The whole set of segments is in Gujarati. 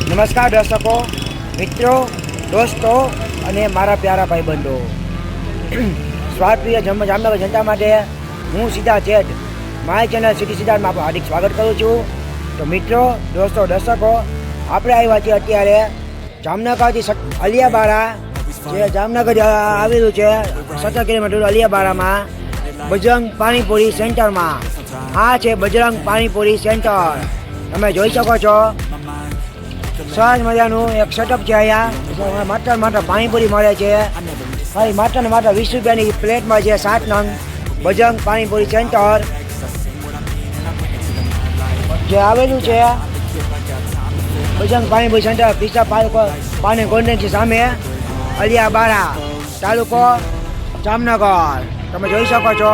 નમસ્કાર દર્શકો, મિત્રો, દોસ્તો અને મારા પ્યારા ભાઈબંધો. સ્વાદપ્રિય જામનગર જનતા માટે હું સિદ્ધાર્થ જેઠ મારી ચેનલ સિટી સિદ્ધાર્થમાં આપણું હાર્દિક સ્વાગત કરું છું. તો મિત્રો, દોસ્તો, દર્શકો, આપણે આવ્યા છીએ અત્યારે જામનગરથી અલિયાબારા, જે જામનગર આવેલું છે 17 કિલોમીટર અલિયાબારામાં બજરંગ પાણીપુરી સેન્ટરમાં. આ છે બજરંગ પાણીપુરી સેન્ટર. તમે જોઈ શકો છો સરસ મજાનું એક સેટઅપ છે. અહીંયા માત્ર પાણીપુરી મળે છે. ખાલી માત્ર 20 રૂપિયાની પ્લેટમાં છે 7 નંગ બજરંગ પાણીપુરી સેન્ટર જે આવેલું છે. બજરંગ પાણીપુરી સેન્ટર પિસ્તા પાણી કોન્ટેક્ટ સામે અલિયાબારા, તાલુકો જામનગર. તમે જોઈ શકો છો,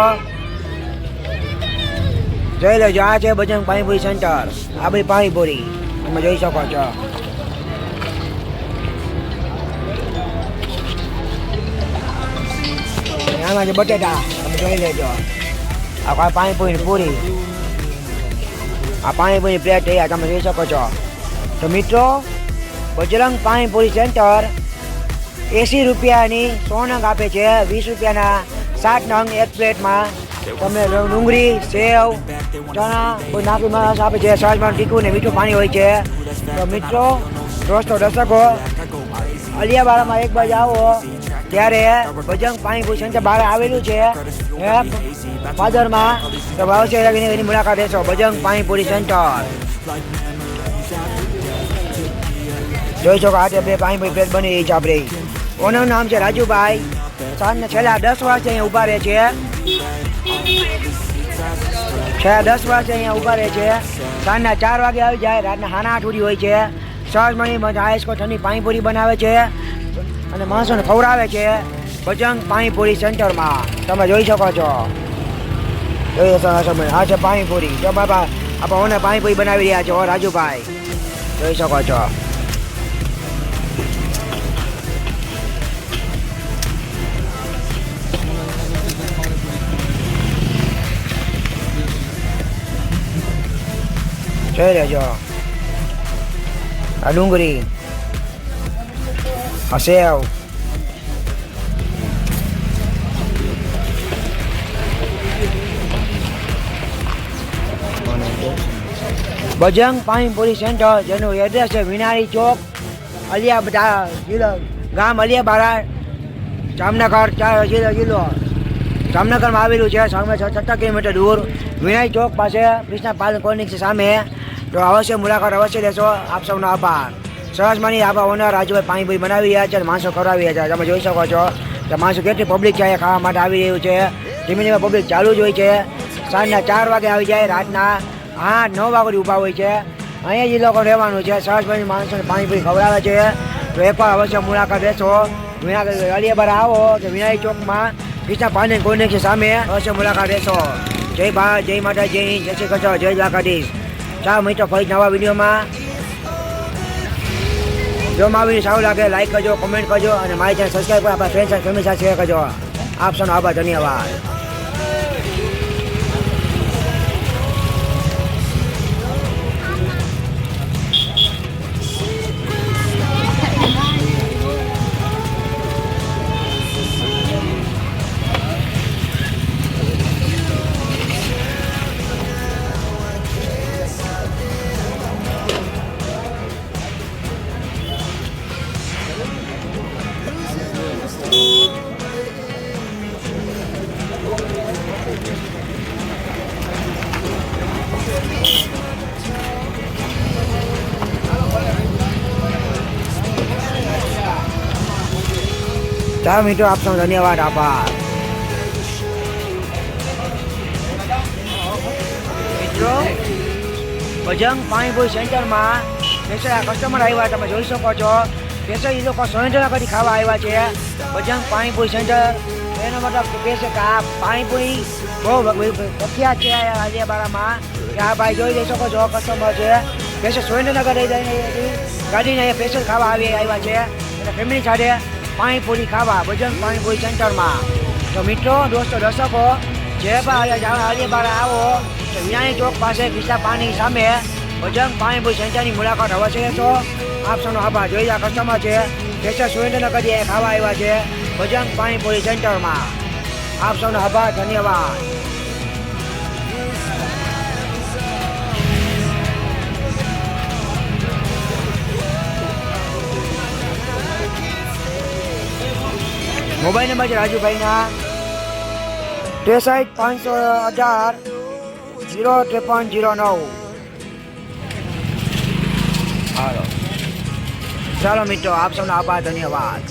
જોઈ લેજો. આ છે બજરંગ પાણીપુરી સેન્ટર. આ બધી પાણીપુરી તમે જોઈ શકો છો. આમાં છે બટેટા, તમે જોઈ લેજો. આ પાણીપુરી પૂરી, આ પાણીપુરી પ્લેટ તૈયાર, તમે જોઈ શકો છો. તો મિત્રો, બજરંગ પાણીપુરી સેન્ટર 80 રૂપિયાની 100 નંગ આપે છે. 20 રૂપિયાના 7 નંગ એક પ્લેટમાં. તમને ડુંગળી, સેવ, ચણા કોઈ નાખી માણસ આપે છે. સહજમાં તીખું ને મીઠું પાણી હોય છે. તો મિત્રો, દોસ્તો, દર્શકો, અલિયાબારામાં એક બાજુ આવો ત્યારે બજરંગ પાણીપુરી સેન્ટર બહાર આવેલું છે ફાદરમાં. તો આવશે એની મુલાકાત લેશો. બજરંગ પાણીપુરી સેન્ટર જોઈ શકો. આ બે પાણીપુરી પ્લેટ બની રહી છે. આપણે ઓનરનું નામ છે રાજુભાઈ. સાંજના છેલ્લા 10 વર્ષથી અહીંયા ઊભા રહે છે. છેલ્લા 10 વર્ષથી અહીંયા ઊભા રહે છે. સાંજના 4 વાગે આવી જાય, રાતના 8 સુધી હોય છે. સરસ મણી આઈસ્કો ઠંડી પાણીપુરી બનાવે છે અને માણસોને ખવડાવે છે બજરંગ પાણીપુરી સેન્ટરમાં. તમે જોઈ શકો છો. આ છે પાણીપુરી. જો બાપા આપણે ઓને પાણીપુરી બનાવી રહ્યા છે રાજુભાઈ, જોઈ શકો છો. જોઈ લેજો. આ ડુંગળી, આ સેવ, બજરંગ પાણીપુરી સેન્ટર, જેનું એડ્રેસ છે વિનારી ચોક, ગામ અલિયાબારા, જામનગર જિલ્લો જામનગરમાં આવેલું છે. સામે 17 કિલોમીટર દૂર વિનારી ચોક પાસે કૃષ્ણા પાલ કોર્નિક સામે. તો અવશ્ય મુલાકાત અવશ્ય લેશો. આપ સૌનો આભાર. સરસ મની આપણા ઓનર રાજુભાઈ પાણીપુરી બનાવી રહ્યા છે અને માણસો ખવડાવી રહ્યા છે. તમે જોઈ શકો છો કે માણસો કેટલી પબ્લિક છે અહીંયા ખાવા માટે આવી રહ્યું છે. ધીમે ધીમે પબ્લિક ચાલુ જ હોય છે. સાંજના 4 વાગે આવી જાય, રાતના 8-9 વાગે ઊભા હોય છે. અહીંયા જ એ લોકો રહેવાનું છે. સરસ મની માણસોને પાણીપુરી ખવડાવે છે. તો એકવાર અવશ્ય મુલાકાત લેશો. અલિયાબારા આવો કે વિનાયક ચોકમાં કૃષ્ણા પાણી કોન્ટેક્ટ સામે અવશ્ય મુલાકાત લેશો. જય ભારત, જય માતા, જય હિન્દ, જય શ્રી કૃષ્ણ, જય દ્વારકાધીશ. ચાલો મિત્રો, ફરી નવા વિડીયોમાં. જો મારો વિડીયો સારું લાગે લાઈક કરજો, કોમેન્ટ કરજો અને મારી ચેનલ સબસ્ક્રાઈબ કરો. આપણા ફ્રેન્ડ્સ અને ફેમિલી સાથે શેર કરજો. આપ સૌનો આભાર, ધન્યવાદ. ચાલો મિત્રો, આપનો ધન્યવાદ, આભાર. મિત્રો, બજરંગ પાણીપુરી સેન્ટરમાં સ્પેશિયલ કસ્ટમર આવ્યા, તમે જોઈ શકો છો. સ્પેશિયલ એ લોકો સુરેન્દ્રનગરથી ખાવા આવ્યા છે બજરંગ પાણીપુરી સેન્ટર. એનો મતલબ કહે છે કે આ પાણીપુરી બહુ પ્રખ્યાત છે અલિયાબારામાં. કે આ ભાઈ જોઈ શકો છો, કસ્ટમર છે. સ્પેશિયલ સુરેન્દ્રનગર ગાડીને અહીંયા સ્પેશિયલ ખાવા આવ્યા છે અને ફેમિલી સાથે પાણીપુરી ખાવા બજરંગ પાણીપુરી સેન્ટરમાં. તો મિત્રો, દોસ્તો, દર્શકો, જે પણ અલિયાબારા આવો તો વિનાયક ચોક પાસે કૃષ્ણા પાણી સામે ભજંગ પાણીપુરી સેન્ટરની મુલાકાત અવશ્ય લેશો. આપ સૌનો આભાર. જોઈ આ કસ્ટમર છે સ્પેશિયલ સુરેન્દ્રનગરથી ખાવા આવ્યા છે ભજંગ પાણીપુરી સેન્ટરમાં. આપ સૌનો આભાર. ધન્યવાદ. મોબાઈલ નંબર છે રાજુભાઈના 63-518-05309. હાલો ચાલો મિત્રો, આપ સૌનો આભાર. ધન્યવાદ.